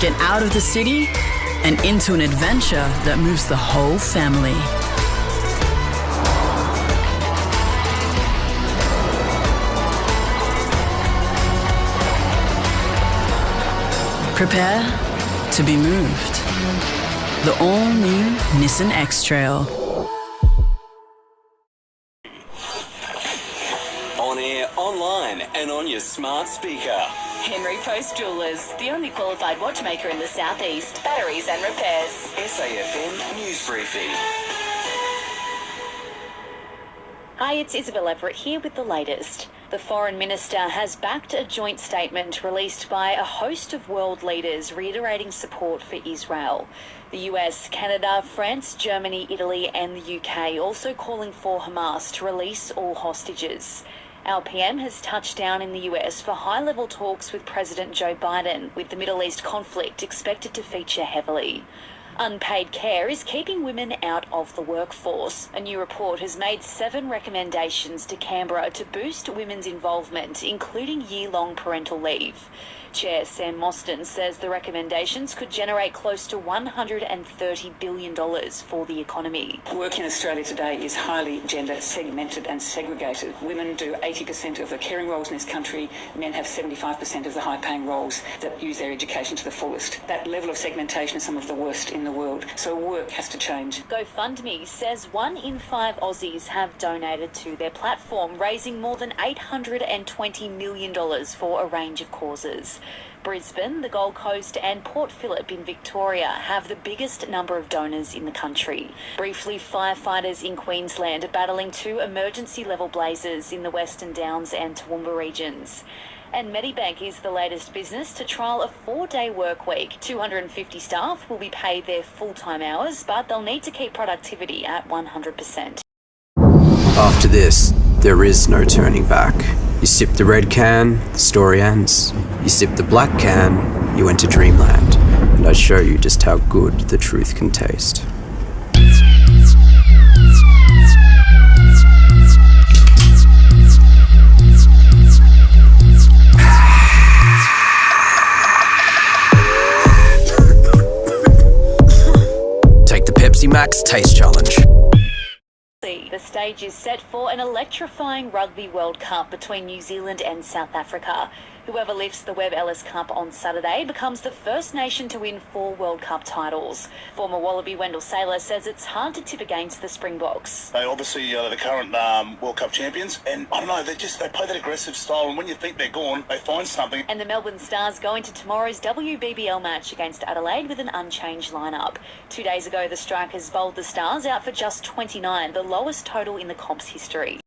Get out of the city and into an adventure that moves the whole family. Prepare to be moved. The all-new Nissan X-Trail. On air, online, and on your smart speaker. Henry Post Jewellers, the only qualified watchmaker in the southeast. Batteries and repairs. SAFM News Briefing. Hi, it's Isabelle Everett here with the latest. The Foreign Minister has backed a joint statement released by a host of world leaders reiterating support for Israel. The US, Canada, France, Germany, Italy and the UK also calling for Hamas to release all hostages. Our PM has touched down in the US for high-level talks with President Joe Biden, with the Middle East conflict expected to feature heavily. Unpaid care is keeping women out of the workforce. A new report has made 7 recommendations to Canberra to boost women's involvement, including year-long parental leave. Chair Sam Mostyn says the recommendations could generate close to $130 billion for the economy. Work in Australia today is highly gender segmented and segregated. Women do 80% of the caring roles in this country. Men have 75% of the high-paying roles that use their education to the fullest. That level of segmentation is some of the worst in the world. So work has to change. GoFundMe says 1 in 5 Aussies have donated to their platform, raising more than $820 million for a range of causes. Brisbane, the Gold Coast and Port Phillip in Victoria have the biggest number of donors in the country. Briefly, firefighters in Queensland are battling 2 emergency-level blazes in the Western Downs and Toowoomba regions. And Medibank is the latest business to trial a 4-day work week. 250 staff will be paid their full-time hours, but they'll need to keep productivity at 100%. After this, there is no turning back. You sip the red can, the story ends. You sip the black can, you enter dreamland. And I show you just how good the truth can taste. Take the Pepsi Max Taste Challenge. The stage is set for an electrifying Rugby World Cup between New Zealand and South Africa. Whoever lifts the Webb Ellis Cup on Saturday becomes the first nation to win 4 World Cup titles. Former Wallaby Wendell Saylor says it's hard to tip against the Springboks. They obviously are the current World Cup champions, and I don't know, they play that aggressive style, and when you think they're gone, they find something. And the Melbourne Stars go into tomorrow's WBBL match against Adelaide with an unchanged lineup. 2 days ago, the Strikers bowled the Stars out for just 29, the lowest total in the comp's history.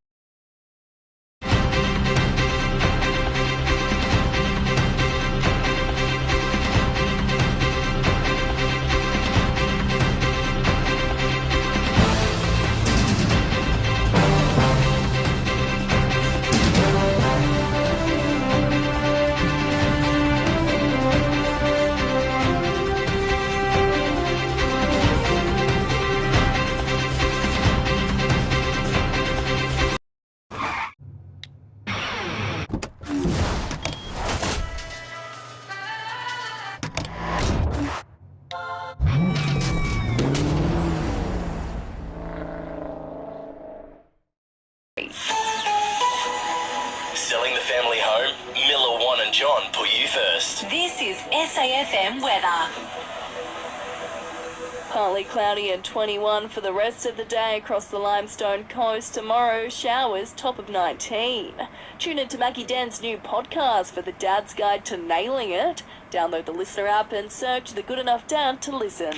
Selling the family home? Miller, Juan and John put you first. This is SAFM weather. Partly cloudy and 21 for the rest of the day across the Limestone coast. Tomorrow, showers, top of 19. Tune in to Maggie Den's new podcast for the Dad's Guide to Nailing It. Download the Listener app and search The Good Enough Dad to listen.